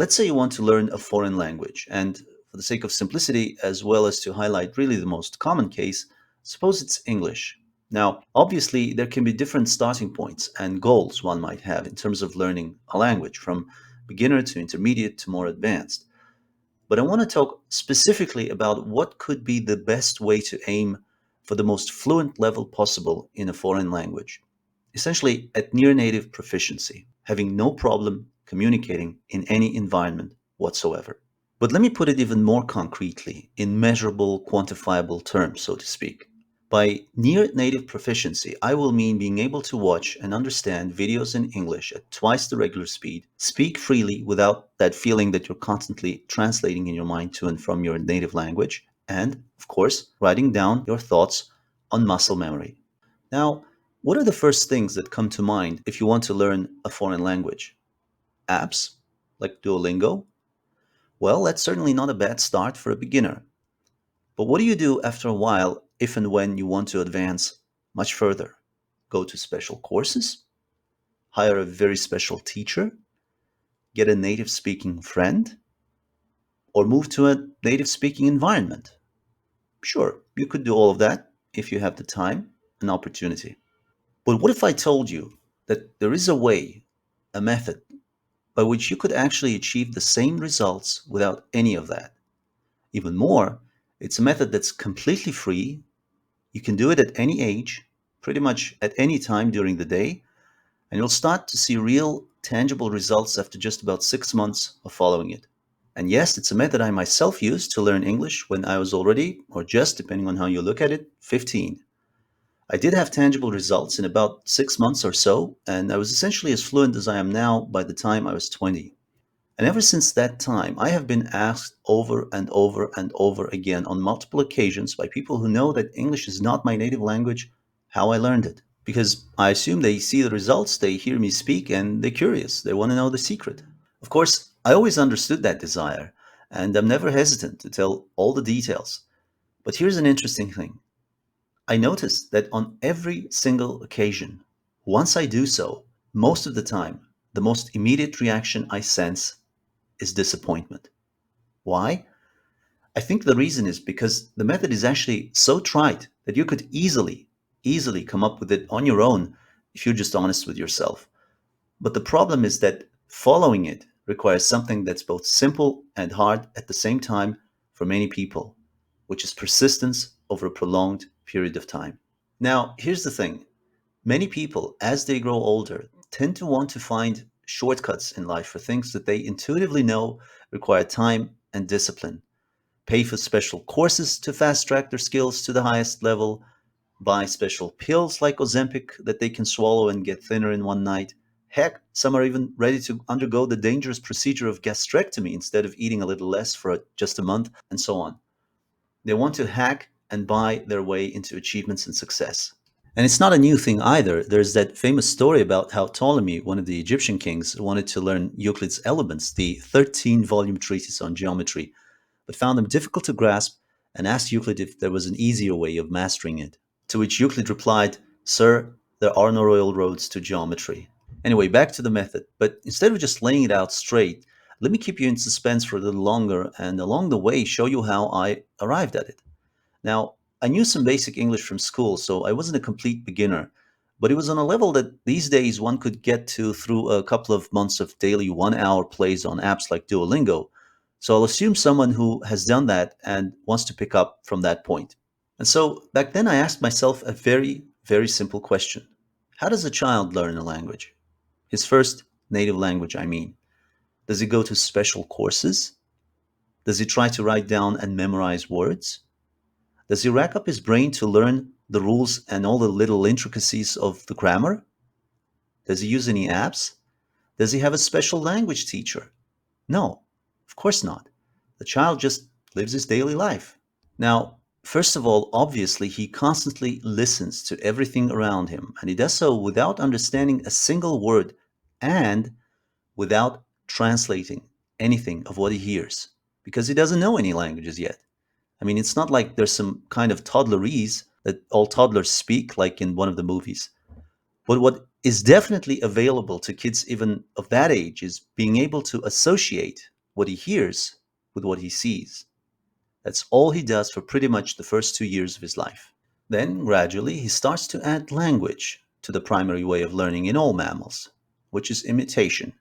Let's say you want to learn a foreign language, and for the sake of simplicity, as well as to highlight really the most common case, suppose it's English. Now, obviously, there can be different starting points and goals one might have in terms of learning a language, from beginner to intermediate to more advanced. But I want to talk specifically about what could be the best way to aim for the most fluent level possible in a foreign language. Essentially, at near native proficiency, having no problem communicating in any environment whatsoever. But let me put it even more concretely, in measurable, quantifiable terms, so to speak. By near native proficiency, I will mean being able to watch and understand videos in English at twice the regular speed, speak freely without that feeling that you're constantly translating in your mind to and from your native language, and, of course, writing down your thoughts on muscle memory. Now, what are the first things that come to mind if you want to learn a foreign language? Apps like Duolingo? Well, that's certainly not a bad start for a beginner. But what do you do after a while if and when you want to advance much further? Go to special courses? Hire a very special teacher? Get a native speaking friend? Or move to a native speaking environment? Sure, you could do all of that if you have the time and opportunity. But what if I told you that there is a way, a method, by which you could actually achieve the same results without any of that? Even more, it's a method that's completely free. You can do it at any age, pretty much at any time during the day, and you'll start to see real, tangible results after just about 6 months of following it. And yes, it's a method I myself used to learn English when I was already, or just depending on how you look at it, 15. I did have tangible results in about 6 months or so, and I was essentially as fluent as I am now by the time I was 20. And ever since that time, I have been asked over and over and over again on multiple occasions by people who know that English is not my native language how I learned it. Because I assume they see the results, they hear me speak, and they're curious. They want to know the secret. Of course, I always understood that desire, and I'm never hesitant to tell all the details. But here's an interesting thing. I notice that on every single occasion, once I do so, most of the time, the most immediate reaction I sense is disappointment. Why? I think the reason is because the method is actually so trite that you could easily come up with it on your own if you're just honest with yourself. But the problem is that following it requires something that's both simple and hard at the same time for many people, which is persistence over a prolonged period of time. Now, here's the thing. Many people, as they grow older, tend to want to find shortcuts in life for things that they intuitively know require time and discipline. Pay for special courses to fast track their skills to the highest level, buy special pills like Ozempic that they can swallow and get thinner in one night. Heck, some are even ready to undergo the dangerous procedure of gastrectomy instead of eating a little less for just a month, and so on. They want to hack and buy their way into achievements and success. And it's not a new thing either. There's that famous story about how Ptolemy, one of the Egyptian kings, wanted to learn Euclid's Elements, the 13-volume treatise on geometry, but found them difficult to grasp and asked Euclid if there was an easier way of mastering it. To which Euclid replied, "Sir, there are no royal roads to geometry." Anyway, back to the method. But instead of just laying it out straight, let me keep you in suspense for a little longer and along the way show you how I arrived at it. Now, I knew some basic English from school, so I wasn't a complete beginner, but it was on a level that these days one could get to through a couple of months of daily 1 hour plays on apps like Duolingo. So I'll assume someone who has done that and wants to pick up from that point. And so back then I asked myself a very, very simple question. How does a child learn a language? His first native language, I mean. Does he go to special courses? Does he try to write down and memorize words? Does he rack up his brain to learn the rules and all the little intricacies of the grammar? Does he use any apps? Does he have a special language teacher? No, of course not. The child just lives his daily life. Now, first of all, obviously, he constantly listens to everything around him, and he does so without understanding a single word and without translating anything of what he hears, because he doesn't know any languages yet. I mean, it's not like there's some kind of toddlerese that all toddlers speak, like in one of the movies. But what is definitely available to kids even of that age is being able to associate what he hears with what he sees. That's all he does for pretty much the first 2 years of his life. Then, gradually, he starts to add language to the primary way of learning in all mammals, which is imitation,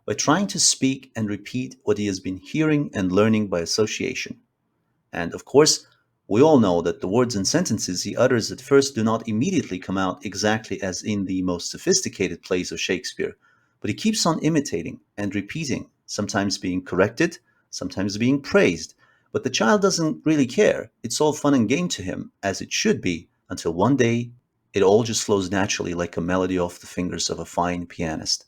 by trying to speak and repeat what he has been hearing and learning by association. And of course, we all know that the words and sentences he utters at first do not immediately come out exactly as in the most sophisticated plays of Shakespeare, but he keeps on imitating and repeating, sometimes being corrected, sometimes being praised. But the child doesn't really care. It's all fun and game to him, as it should be, until one day it all just flows naturally like a melody off the fingers of a fine pianist.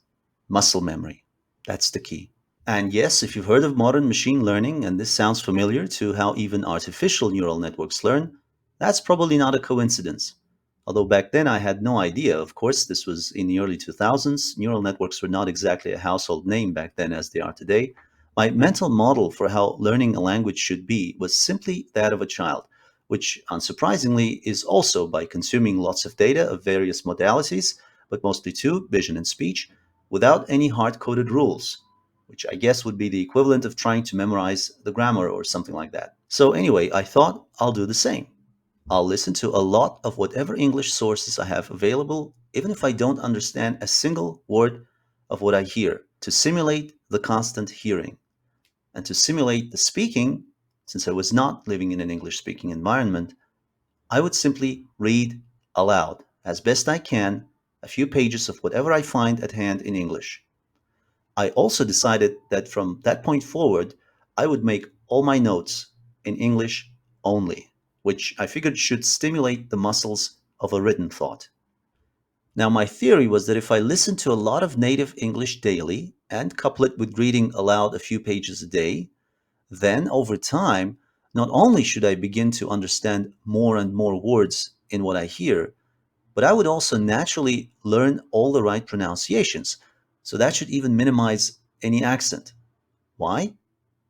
Muscle memory. That's the key. And yes, if you've heard of modern machine learning and this sounds familiar to how even artificial neural networks learn, that's probably not a coincidence. Although back then I had no idea, of course, this was in the early 2000s. Neural networks were not exactly a household name back then as they are today. My mental model for how learning a language should be was simply that of a child, which unsurprisingly is also by consuming lots of data of various modalities, but mostly two, vision and speech, without any hard coded rules, which I guess would be the equivalent of trying to memorize the grammar or something like that. So, anyway, I thought I'll do the same. I'll listen to a lot of whatever English sources I have available, even if I don't understand a single word of what I hear, to simulate the constant hearing. And to simulate the speaking, since I was not living in an English speaking environment, I would simply read aloud, as best I can, a few pages of whatever I find at hand in English. I also decided that from that point forward, I would make all my notes in English only, which I figured should stimulate the muscles of a written thought. Now, my theory was that if I listened to a lot of native English daily and couple it with reading aloud a few pages a day, then over time, not only should I begin to understand more and more words in what I hear, but I would also naturally learn all the right pronunciations. So that should even minimize any accent. Why?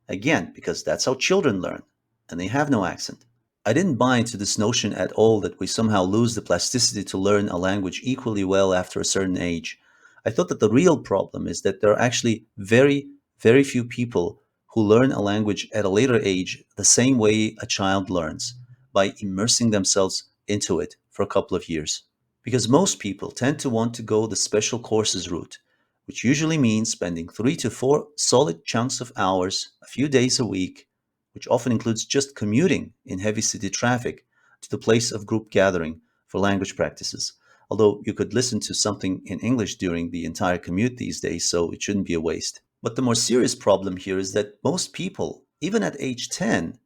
Again, because that's how children learn, and they have no accent. I didn't buy into this notion at all that we somehow lose the plasticity to learn a language equally well after a certain age. I thought that the real problem is that there are actually very, very few people who learn a language at a later age the same way a child learns, by immersing themselves into it for a couple of years. Because most people tend to want to go the special courses route, which usually means spending 3 to 4 solid chunks of hours, a few days a week, which often includes just commuting in heavy city traffic to the place of group gathering for language practices. Although you could listen to something in English during the entire commute these days, so it shouldn't be a waste. But the more serious problem here is that most people, even at age 10,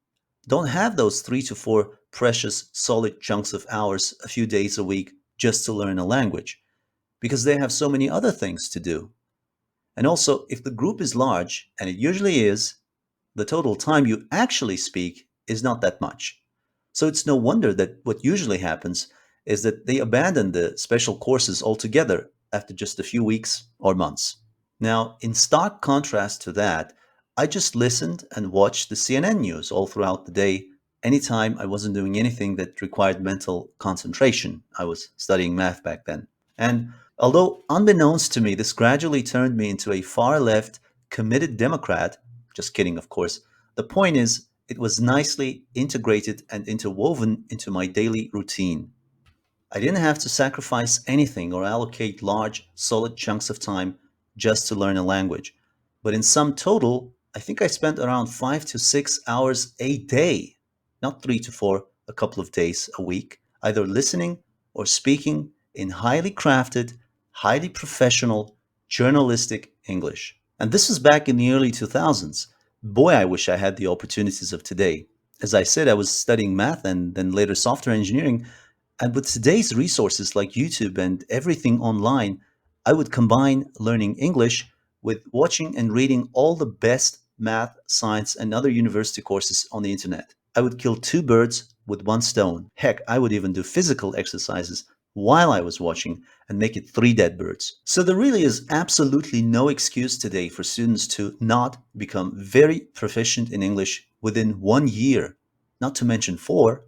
don't have those 3 to 4 precious solid chunks of hours a few days a week just to learn a language, because they have so many other things to do. And also, if the group is large, and it usually is, the total time you actually speak is not that much. So it's no wonder that what usually happens is that they abandon the special courses altogether after just a few weeks or months. Now, in stark contrast to that, I just listened and watched the CNN news all throughout the day, anytime I wasn't doing anything that required mental concentration. I was studying math back then. And although unbeknownst to me, this gradually turned me into a far left, committed Democrat, just kidding, of course, the point is, it was nicely integrated and interwoven into my daily routine. I didn't have to sacrifice anything or allocate large, solid chunks of time just to learn a language. But in sum total, I think I spent around 5 to 6 hours a day, not 3 to 4, a couple of days a week, either listening or speaking in highly crafted, highly professional, journalistic English. And this was back in the early 2000s. Boy, I wish I had the opportunities of today. As I said, I was studying math and then later software engineering, and with today's resources like YouTube and everything online, I would combine learning English with watching and reading all the best math, science, and other university courses on the internet. I would kill two birds with one stone. Heck, I would even do physical exercises while I was watching and make it three dead birds. So there really is absolutely no excuse today for students to not become very proficient in English within 1 year, not to mention four.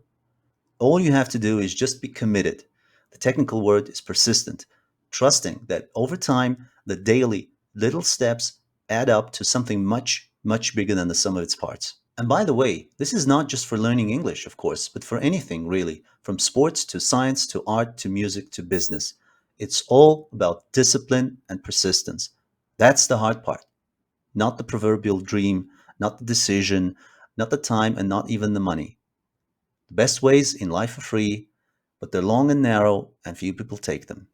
All you have to do is just be committed. The technical word is persistent. trusting that over time, the daily little steps add up to something much, much bigger than the sum of its parts. And by the way, this is not just for learning English, of course, but for anything really, from sports to science to art to music to business. It's all about discipline and persistence. That's the hard part, not the proverbial dream, not the decision, not the time, and not even the money. The best ways in life are free, but they're long and narrow, and few people take them.